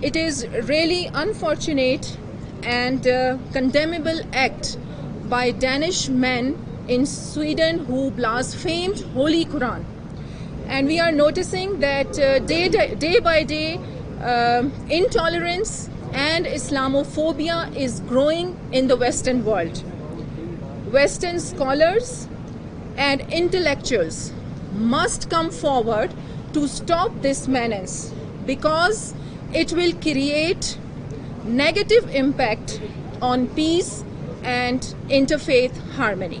it is really unfortunate and condemnable act by Danish men in Sweden who blasphemed Holy Quran, and we are noticing that day by day intolerance and Islamophobia is growing in the Western world. Western scholars and intellectuals must come forward to stop this menace, because it will create negative impact on peace and interfaith harmony.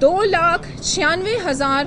2,96,000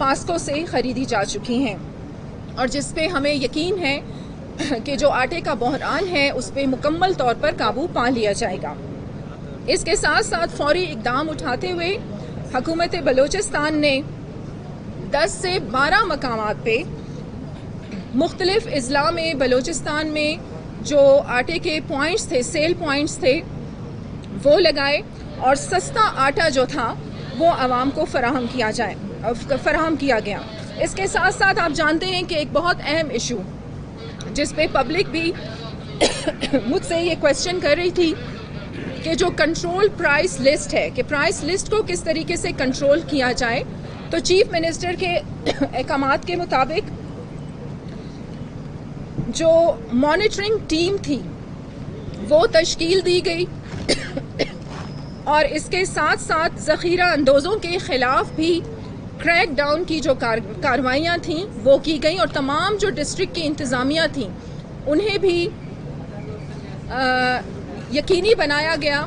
PASSCO سے خریدی جا چکی ہیں، اور جس پہ ہمیں یقین ہے کہ جو آٹے کا بحران ہے اس پہ مکمل طور پر قابو پا لیا جائے گا۔ اس کے ساتھ ساتھ فوری اقدام اٹھاتے ہوئے حکومت بلوچستان نے 10 سے 12 مقامات پہ مختلف اضلاع میں بلوچستان میں جو آٹے کے پوائنٹس تھے، سیل پوائنٹس تھے، وہ لگائے اور سستا آٹا جو تھا وہ عوام کو فراہم کیا گیا۔ اس کے ساتھ ساتھ آپ جانتے ہیں کہ ایک بہت اہم ایشو جس پہ پبلک بھی مجھ سے یہ کویسچن کر رہی تھی کہ جو کنٹرول پرائس لسٹ ہے، کہ پرائس لسٹ کو کس طریقے سے کنٹرول کیا جائے، تو چیف منسٹر کے احکامات کے مطابق جو مانیٹرنگ ٹیم تھی وہ تشکیل دی گئی، اور اس کے ساتھ ساتھ ذخیرہ اندوزوں کے خلاف بھی کریک ڈاؤن کی جو کارروائیاں تھیں وہ کی گئیں، اور تمام جو ڈسٹرکٹ کی انتظامیہ تھیں انہیں بھی یقینی بنایا گیا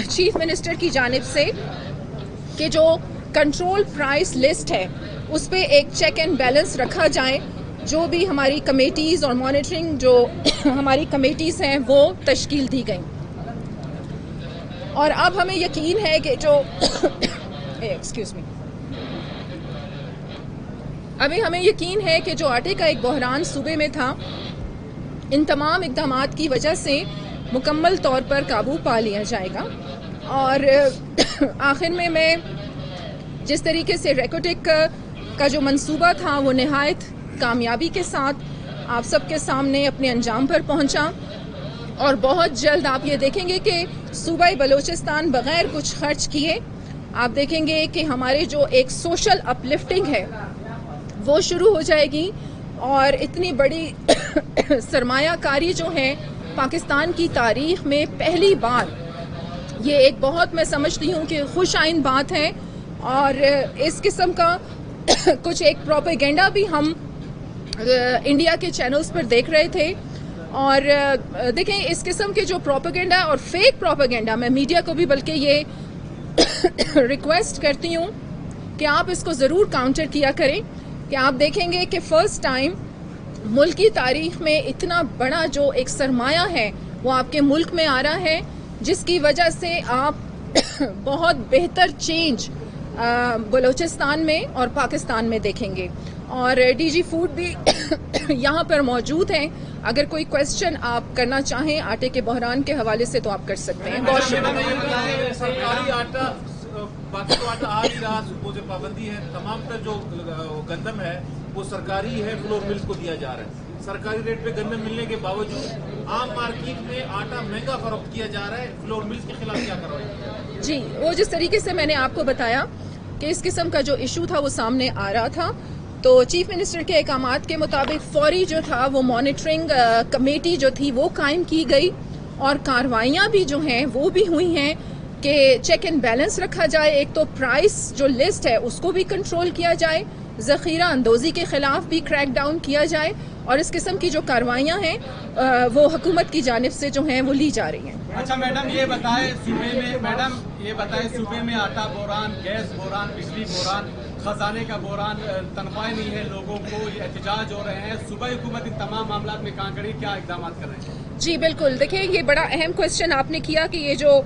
چیف منسٹر کی جانب سے کہ جو کنٹرول پرائس لسٹ ہے اس پہ ایک چیک اینڈ بیلنس رکھا جائے۔ جو بھی ہماری کمیٹیز اور مانیٹرنگ جو ہماری کمیٹیز ہیں وہ تشکیل دی گئیں، اور اب ہمیں یقین ہے کہ جو ہمیں یقین ہے کہ جو آٹے کا ایک بحران صوبے میں تھا، ان تمام اقدامات کی وجہ سے مکمل طور پر قابو پا لیا جائے گا۔ اور آخر میں جس طریقے سے ریکوٹیک کا جو منصوبہ تھا وہ نہایت کامیابی کے ساتھ آپ سب کے سامنے اپنے انجام پر پہنچا، اور بہت جلد آپ یہ دیکھیں گے کہ صوبہ بلوچستان بغیر کچھ خرچ کیے آپ دیکھیں گے کہ ہمارے جو ایک سوشل اپ لفٹنگ ہے وہ شروع ہو جائے گی، اور اتنی بڑی سرمایہ کاری جو ہے پاکستان کی تاریخ میں پہلی بار، یہ ایک بہت میں سمجھتی ہوں کہ خوش آئند بات ہے۔ اور اس قسم کا کچھ ایک پروپیگنڈا بھی ہم انڈیا کے چینلز پر دیکھ رہے تھے، اور دیکھیں اس قسم کے جو پروپیگنڈا اور فیک پروپیگنڈا، میں میڈیا کو بھی بلکہ یہ ریکویسٹ کرتی ہوں کہ آپ اس کو ضرور کاؤنٹر کیا کریں، کہ آپ دیکھیں گے کہ فرسٹ ٹائم ملک کی تاریخ میں اتنا بڑا جو ایک سرمایہ ہے وہ آپ کے ملک میں آ رہا ہے، جس کی وجہ سے آپ بہت بہتر چینج بلوچستان میں اور پاکستان میں دیکھیں گے۔ اور ڈی جی فوڈ بھی یہاں پر موجود ہیں، اگر کوئی کویسچن آپ کرنا چاہیں آٹے کے بحران کے حوالے سے تو آپ کر سکتے ہیں۔ بہت شکریہ۔ سرکاری آٹا باقی تو آٹا آ ہی رہا، صوبوں سے پابندی ہے، تمام تر جو گندم ہے وہ سرکاری ہے، فلور ملز کو دیا جا رہا ہے۔ سرکاری ریٹ پہ گندم ملنے کے باوجود عام مارکیٹ میں آٹا مہنگا فروخت کیا جا رہا ہے، فلور ملز کے خلاف کیا کروائیں؟ جی، وہ جس طریقے سے میں نے آپ کو بتایا کہ اس قسم کا جو ایشو تھا وہ سامنے آ رہا تھا، تو چیف منسٹر کے احکامات کے مطابق فوری جو تھا وہ مانیٹرنگ کمیٹی جو تھی وہ قائم کی گئی، اور کارروائیاں بھی جو ہیں وہ بھی ہوئی ہیں کہ چیک اینڈ بیلنس رکھا جائے۔ ایک تو پرائس جو لسٹ ہے اس کو بھی کنٹرول کیا جائے، ذخیرہ اندوزی کے خلاف بھی کریک ڈاؤن کیا جائے، اور اس قسم کی جو کارروائیاں ہیں وہ حکومت کی جانب سے جو ہیں وہ لی جا رہی ہیں۔ اچھا میڈم یہ بتائیں صوبے میں آٹا بحران، گیس بحران، بجلی بحران، خزانے کا بحران، تنخواہیں نہیں ہے لوگوں کو، یہ احتجاج ہو رہے ہیں، صوبائی حکومت ان تمام معاملات میں کہاں کھڑی، کیا اقدامات کر رہے ہیں؟ جی بالکل، دیکھیں یہ بڑا اہم کویسچن آپ نے کیا کہ یہ جو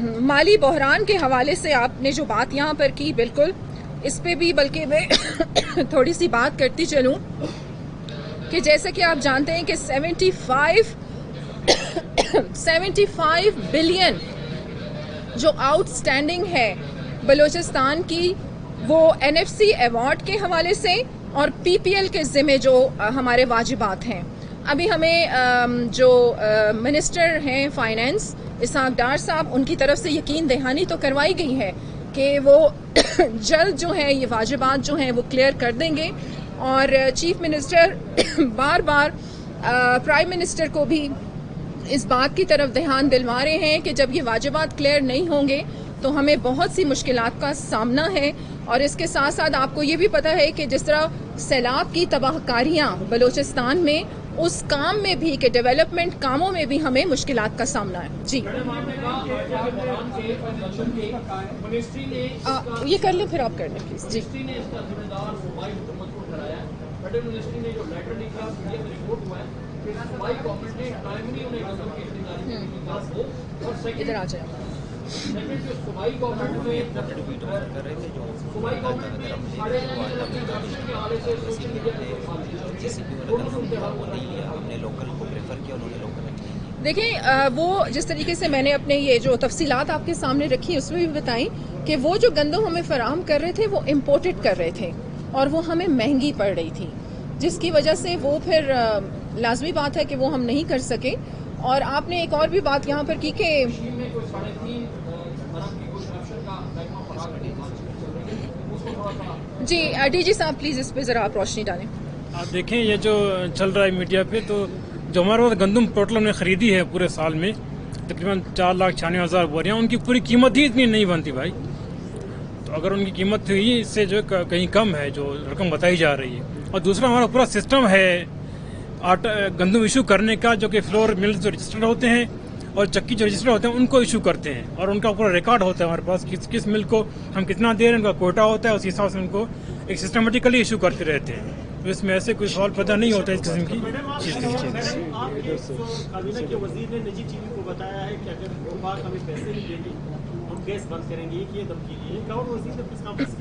مالی بحران کے حوالے سے آپ نے جو بات یہاں پر کی، بالکل اس پہ بھی بلکہ میں تھوڑی سی بات کرتی چلوں کہ جیسے کہ آپ جانتے ہیں کہ 75 بلین جو آؤٹ سٹینڈنگ ہے بلوچستان کی، وہ NFC ایوارڈ کے حوالے سے اور PPL کے ذمہ جو ہمارے واجبات ہیں۔ ابھی ہمیں جو منسٹر ہیں فائنینس اسحاق ڈار صاحب، ان کی طرف سے یقین دہانی تو کروائی گئی ہے کہ وہ جلد جو ہے یہ واجبات جو ہیں وہ کلیئر کر دیں گے، اور چیف منسٹر بار بار پرائم منسٹر کو بھی اس بات کی طرف دھیان دلوا رہے ہیں کہ جب یہ واجبات کلیئر نہیں ہوں گے تو ہمیں بہت سی مشکلات کا سامنا ہے۔ اور اس کے ساتھ ساتھ آپ کو یہ بھی پتہ ہے کہ جس طرح سیلاب کی تباہ کاریاں بلوچستان میں اس کام میں بھی کہ ڈیولپمنٹ کاموں میں بھی ہمیں مشکلات کا سامنا ہے. جی یہ کر لیں پھر آپ کر لیں پلیز. جی ادھر آ جائیں. دیکھیں وہ جس طریقے سے میں نے اپنے یہ جو تفصیلات آپ کے سامنے رکھی اس میں بھی بتائیں کہ وہ جو گندم ہمیں فراہم کر رہے تھے وہ امپورٹڈ کر رہے تھے اور وہ ہمیں مہنگی پڑ رہی تھی، جس کی وجہ سے وہ پھر لازمی بات ہے کہ وہ ہم نہیں کر سکے. اور آپ نے ایک اور بھی بات یہاں پر کی کہ جی ڈی جی صاحب پلیز اس پہ ذرا آپ روشنی ڈالیں. آپ دیکھیں یہ جو چل رہا ہے میڈیا پہ، تو جو ہمارے پاس گندم ٹوٹل ہم نے خریدی ہے پورے سال میں تقریباً 4,96,000 بوریاں، ان کی پوری قیمت ہی اتنی نہیں بنتی بھائی. تو اگر ان کی قیمت ہوئی اس سے جو کہیں کم ہے جو رقم بتائی جا رہی ہے. اور دوسرا ہمارا پورا سسٹم ہے آٹا گندم ایشو کرنے کا، جو کہ فلور ملز جو رجسٹرڈ ہوتے ہیں اور چکی جو رجسٹر ہوتے ہیں ان کو ایشو کرتے ہیں، اور ان کا پورا ریکارڈ ہوتا ہے ہمارے پاس کس مل کو ہم کتنا دے رہے ہیں، ان کا کوٹا ہوتا ہے، اس حساب سے ان کو ایک سسٹمیٹیکلی ایشو کرتے رہتے ہیں. تو اس میں ایسے کوئی سوال پیدا نہیں ہوتا اس قسم کی چیز. کابینہ کے وزیر نے نجی ٹی وی کو بتایا ہے کہ اگر وفاق ہمیں پیسے نہیں دیں گے ہم گیس بند کریں گے، یہ دھمکی دی ہے. گورنر وزیر نے پریس کانفرنس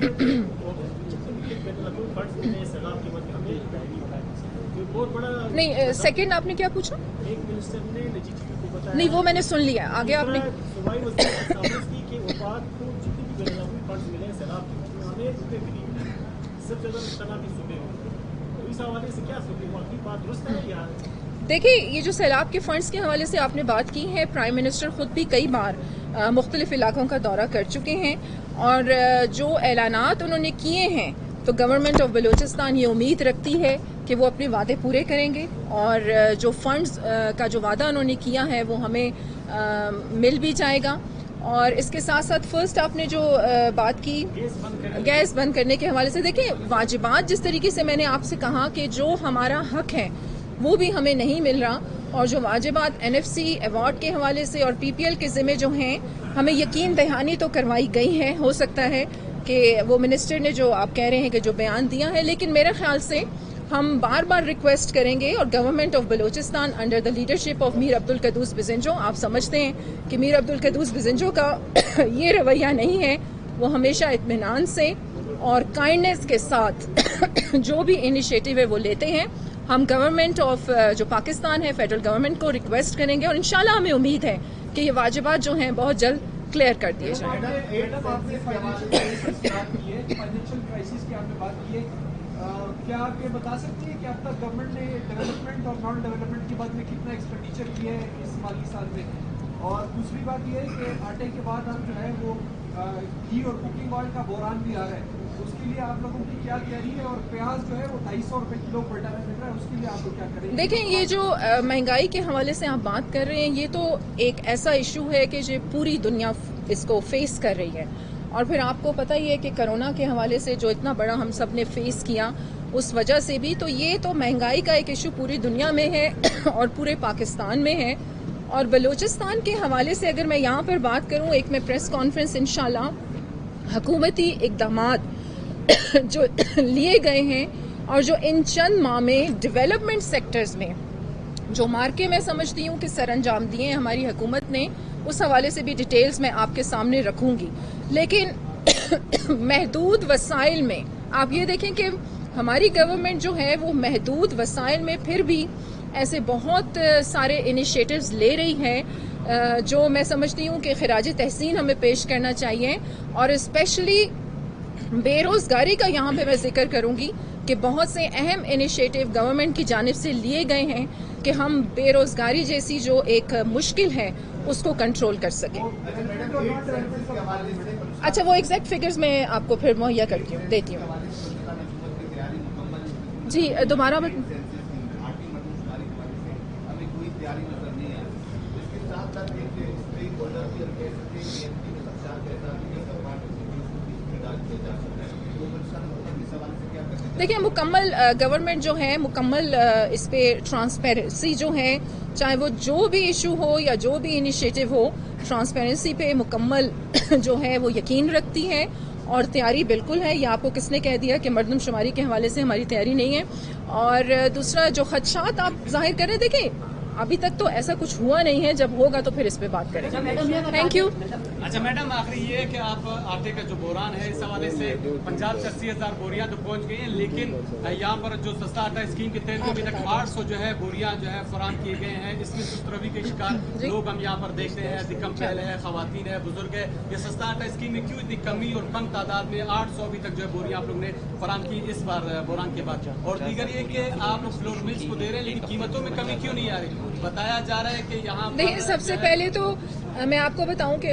نہیں سیکنڈ آپ نے کیا پوچھا؟ ایک منسٹر نے نجی ٹی وی کو بتایا، نہیں وہ میں نے سن لیا. آگے آپ نے صوبائی وزیر نے کانفرنس کی کہ وفاق کو جتنے بھی بین الاقوامی فنڈز ملے ہیں سیلاب کے ہمیں روپے بھی نہیں ملے، سب جگہ مشترکہ صوبے ہوتے ہیں. تو اس حوالے سے کیا سوچیں، واقعی بات درست ہے یا؟ دیکھیں یہ جو سیلاب کے فنڈز کے حوالے سے آپ نے بات کی ہے، پرائم منسٹر خود بھی کئی بار مختلف علاقوں کا دورہ کر چکے ہیں اور جو اعلانات انہوں نے کیے ہیں تو گورنمنٹ آف بلوچستان یہ امید رکھتی ہے کہ وہ اپنے وعدے پورے کریں گے اور جو فنڈز کا جو وعدہ انہوں نے کیا ہے وہ ہمیں مل بھی جائے گا. اور اس کے ساتھ ساتھ فرسٹ آپ نے جو بات کی گیس بند کرنے کے حوالے سے، دیکھیں واجبات جس طریقے سے میں نے آپ سے کہا کہ جو ہمارا حق ہے وہ بھی ہمیں نہیں مل رہا، اور جو واجبات NFC ایوارڈ کے حوالے سے اور PPL کے ذمہ جو ہیں ہمیں یقین دہانی تو کروائی گئی ہے. ہو سکتا ہے کہ وہ منسٹر نے جو آپ کہہ رہے ہیں کہ جو بیان دیا ہے، لیکن میرے خیال سے ہم بار بار ریکویسٹ کریں گے اور government of Balochistan under the leadership of Mir Abdul Quddus Bizenjo, آپ سمجھتے ہیں کہ میر عبدالقدوس بزنجو کا یہ رویہ نہیں ہے، وہ ہمیشہ اطمینان سے اور کائنڈنیس کے ساتھ جو بھی انیشیٹو ہے وہ لیتے ہیں. ہم گورنمنٹ آف جو پاکستان ہے فیڈرل گورنمنٹ کو ریکویسٹ کریں گے اور انشاءاللہ ہمیں امید ہے کہ یہ واجبات جو ہیں بہت جلد کلیئر کر دیے جائیں. کیا آپ یہ بتا سکتے ہیں کہ اب تک گورنمنٹ نے ڈیولپمنٹ اور نان ڈیولپمنٹ کی بات میں کتنا ایکسپینڈیچر کیا ہے اس مالی سال میں؟ اور دوسری بات یہ ہے کہ آٹے کے بعد اب جو ہے وہ گھی اور کوکنگ آئل کا بحران بھی آ رہا ہے، اس کے لیے آپ لوگوں کی کیا تیاری ہے؟ اور پیاز جو ہے وہ 250 روپے کلو پر ڈالر مل رہا ہے، اس کے لیے آپ لوگ کیا کریں گے؟ دیکھیں یہ جو مہنگائی کے حوالے سے آپ بات کر رہے ہیں یہ تو ایک ایسا ایشو ہے کہ جو پوری دنیا اس کو فیس کر رہی ہے، اور پھر آپ کو پتہ ہی ہے کہ کرونا کے حوالے سے جو اتنا بڑا ہم سب نے فیس کیا اس وجہ سے بھی، تو یہ تو مہنگائی کا ایک ایشو پوری دنیا میں ہے اور پورے پاکستان میں ہے. اور بلوچستان کے حوالے سے اگر میں یہاں پر بات کروں، ایک میں پریس کانفرنس انشاءاللہ حکومتی اقدامات جو لیے گئے ہیں اور جو ان چند ماہ میں ڈیولپمنٹ سیکٹرز میں جو مارکے میں سمجھتی ہوں کہ سر انجام دیے ہیں ہماری حکومت نے، اس حوالے سے بھی ڈیٹیلز میں آپ کے سامنے رکھوں گی. لیکن محدود وسائل میں آپ یہ دیکھیں کہ ہماری گورنمنٹ جو ہے وہ محدود وسائل میں پھر بھی ایسے بہت سارے انیشیٹوز لے رہی ہے جو میں سمجھتی ہوں کہ خراج تحسین ہمیں پیش کرنا چاہیے. اور اسپیشلی بے روزگاری کا یہاں پہ میں ذکر کروں گی کہ بہت سے اہم انیشیٹو گورنمنٹ کی جانب سے لیے گئے ہیں کہ ہم بے روزگاری جیسی جو ایک مشکل ہے اس کو کنٹرول کر سکیں. اچھا وہ ایگزیکٹ فگرز میں آپ کو پھر مہیا کرتی ہوں، دیتی ہوں. جی دوبارہ دیکھیں مکمل گورنمنٹ جو ہے مکمل اس پہ ٹرانسپیرنسی جو ہے، چاہے وہ جو بھی ایشو ہو یا جو بھی انیشیٹو ہو، ٹرانسپیرنسی پہ مکمل جو ہے وہ یقین رکھتی ہے اور تیاری بالکل ہے. یہ آپ کو کس نے کہہ دیا کہ مردم شماری کے حوالے سے ہماری تیاری نہیں ہے؟ اور دوسرا جو خدشات آپ ظاہر کریں، دیکھیں ابھی تک تو ایسا کچھ ہوا نہیں ہے، جب ہوگا تو پھر اس پہ بات کریں گے. Thank you. اچھا میڈم، آخری یہ ہے کہ آپ آٹے کا جو بحران ہے اس حوالے سے پنجاب سے 80,000 بوریاں تو پہنچ گئی ہیں، لیکن یہاں پر جو سستا آٹا اسکیم کے تحت ابھی تک 800 جو ہے بوریاں جو ہے فراہم کیے گئے ہیں. اس میں سست روی کے شکار لوگ ہم یہاں پر دیکھتے ہیں، دکم پہل ہے، خواتین ہے، بزرگ ہے. یہ سستا آٹا اسکیم میں کیوں اتنی کمی اور کم تعداد میں 800 ابھی تک جو ہے بوریاں آپ لوگ نے فراہم کی اس بار بحران کے بعد؟ اور دیگر یہ کہ آپ لوگ فلور ملز کو دے رہے ہیں لیکن قیمتوں میں کمی کیوں نہیں آ رہی؟ بتایا جا رہا ہے کہ یہاں دیکھیں سب سے پہلے تو میں آپ کو بتاؤں کہ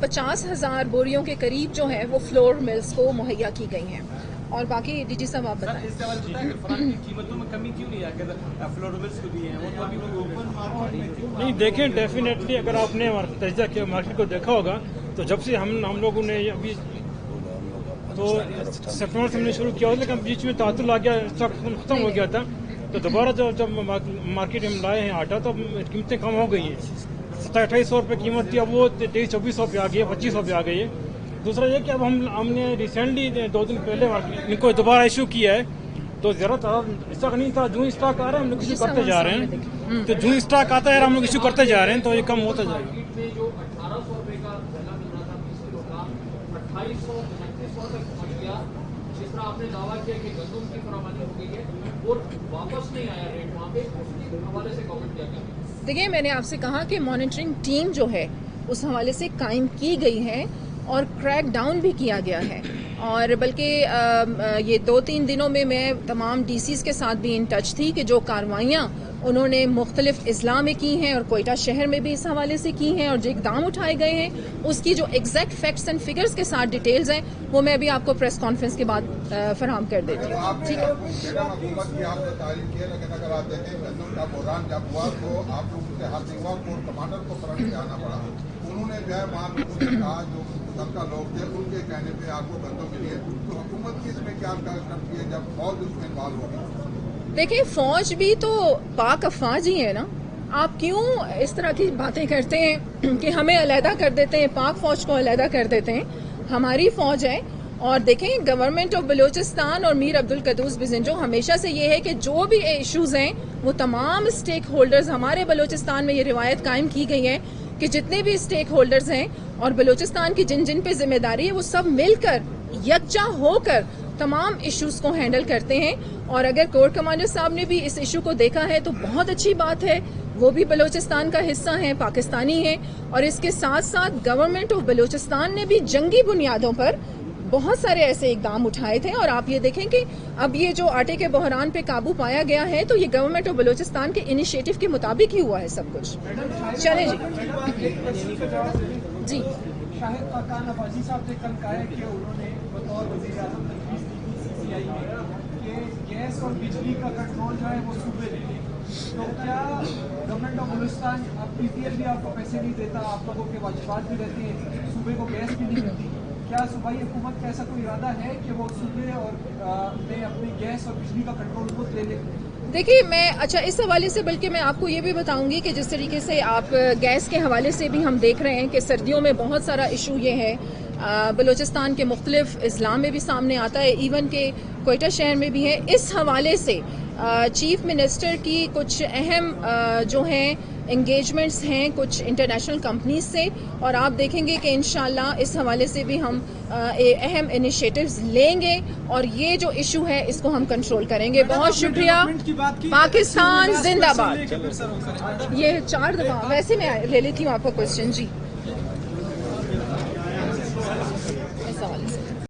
50,000 بوریوں کے قریب جو ہے وہ فلور ملز کو مہیا کی گئی ہیں، اور باقی ڈی جی صاحب آپ بتائیں. اس سوال بتائیں کہ فراہم کی قیمتوں میں کمی کیوں نہیں آئی؟ فلور ملز کو دیے ہیں وہ تو ابھی نہیں دیکھیں، ڈیفینیٹلی اگر آپ نے تجزیہ کیا مارکیٹ کو دیکھا ہوگا تو جب سے ہم لوگوں نے ابھی تو سپٹمبر سے ہم نے شروع کیا ہوتا، لیکن بیچ میں تعطل آ گیا، اسٹاک ختم ہو گیا تھا، تو دوبارہ جب مارکیٹ ہم لائے ہیں آٹا تو قیمتیں کم ہو گئی ہیں. 27-28 روپے قیمت تھی، اب وہ 23-24 پہ آ گئی ہے، 25 پہ آ گئی ہے. دوسرا یہ کہ اب ہم نے ریسنٹلی 2 دن پہلے ان کو دوبارہ ایشو کیا ہے، تو ذرا اسٹاک نہیں تھا، جو اسٹاک آ رہا ہے ہم لوگ ایشو کرتے جا رہے ہیں، تو جو اسٹاک آتا ہے ہم لوگ ایشو کرتے جا رہے ہیں، تو یہ کم ہوتا جائے گا. جو 1800 روپے کا مل رہا تھا 20 کلو کا 2800-2900 تک پہنچ گیا. جس طرح آپ نے دعویٰ کیا کہ گندم کی فراوانی ہو گئی ہے اور واپس نہیں آیا ریٹ وہاں پہ، اس کے حوالے سے گورنمنٹ کیا کرے؟ دیکھیں میں نے آپ سے کہا کہ مانیٹرنگ ٹیم جو ہے اس حوالے سے قائم کی گئی ہے اور کریک ڈاؤن بھی کیا گیا ہے، اور بلکہ یہ 2-3 دنوں میں تمام ڈی سیز کے ساتھ بھی ان ٹچ تھی کہ جو کارروائیاں انہوں نے مختلف اضلاع میں کی ہیں اور کوئٹہ شہر میں بھی اس حوالے سے کی ہیں، اور جو اقدام اٹھائے گئے ہیں اس کی جو ایگزیکٹ فیکٹس اینڈ فگرز کے ساتھ ڈیٹیلز ہیں وہ میں ابھی آپ کو پریس کانفرنس کے بعد فراہم کر دیتی ہوں. ٹھیک ہے. حکومت کی آپ نے تعریف کی ہے، لیکن اگر آپ دیکھیں گندم کا بحران جب ہوا تو آپ لوگوں سے ہاتھ نگوا کو کمانڈر کو فرنٹ پہ آنا پڑا. انہوں نے جو ہے وہاں لوگوں سے کہا جو سب لوگ تھے ان کے کہنے پہ آپ کو گندم ملی ہے، تو حکومت کی اس میں کیا کرتی ہے جب فوج اس میں انوالو ہوگی؟ دیکھیں فوج بھی تو پاک افواج ہی ہے نا، آپ کیوں اس طرح کی باتیں کرتے ہیں کہ ہمیں علیحدہ کر دیتے ہیں، پاک فوج کو علیحدہ کر دیتے ہیں؟ ہماری فوج ہے. اور دیکھیں گورنمنٹ آف بلوچستان اور میر عبدالقدوس بزنجو ہمیشہ سے یہ ہے کہ جو بھی ایشوز ہیں وہ تمام اسٹیک ہولڈرز، ہمارے بلوچستان میں یہ روایت قائم کی گئی ہے کہ جتنے بھی اسٹیک ہولڈرز ہیں اور بلوچستان کی جن پہ ذمہ داری ہے وہ سب مل کر یکجا ہو کر تمام ایشوز کو ہینڈل کرتے ہیں. اور اگر کور کمانڈر صاحب نے بھی اس ایشو کو دیکھا ہے تو بہت اچھی بات ہے، وہ بھی بلوچستان کا حصہ ہیں، پاکستانی ہیں. اور اس کے ساتھ ساتھ گورنمنٹ آف بلوچستان نے بھی جنگی بنیادوں پر بہت سارے ایسے اقدام اٹھائے تھے، اور آپ یہ دیکھیں کہ اب یہ جو آٹے کے بحران پہ قابو پایا گیا ہے تو یہ گورنمنٹ آف بلوچستان کے انیشیٹو کے مطابق ہی ہوا ہے سب کچھ. چلیں جی. شاہد خاقان افاظی صاحب نے کل کہا ہے کہ انہوں نے بطور وزیر اعظم CCI میں کہ گیس اور بجلی کا کنٹرول جو ہے وہ صوبے لے لیں. تو کیا گورنمنٹ آف بلوچستان اب PTL بھی آپ کو پیسے نہیں دیتا، آپ لوگوں کے واجبات بھی رہتے ہیں، صوبے کو گیس بھی نہیں ملتی، کیا صوبائی حکومت کا ایسا کوئی ارادہ ہے کہ وہ صوبے اور میں اپنی گیس اور بجلی کا کنٹرول خود لے لیں؟ دیکھیے میں اس حوالے سے بلکہ میں آپ کو یہ بھی بتاؤں گی کہ جس طریقے سے آپ گیس کے حوالے سے بھی ہم دیکھ رہے ہیں کہ سردیوں میں بہت سارا ایشو یہ ہے، بلوچستان کے مختلف اضلاع میں بھی سامنے آتا ہے، ایون کہ کوئٹہ شہر میں بھی ہے. اس حوالے سے چیف منسٹر کی کچھ اہم جو ہیں انگیجمنٹس ہیں کچھ انٹرنیشنل کمپنیز سے، اور آپ دیکھیں گے کہ انشاءاللہ اس حوالے سے بھی ہم اہم انیشیٹوز لیں گے اور یہ جو ایشو ہے اس کو ہم کنٹرول کریں گے. بہت شکریہ. پاکستان زندہ باد. یہ 4 دفعہ ویسے میں لے لیتی ہوں آپ کا کوشچن. جی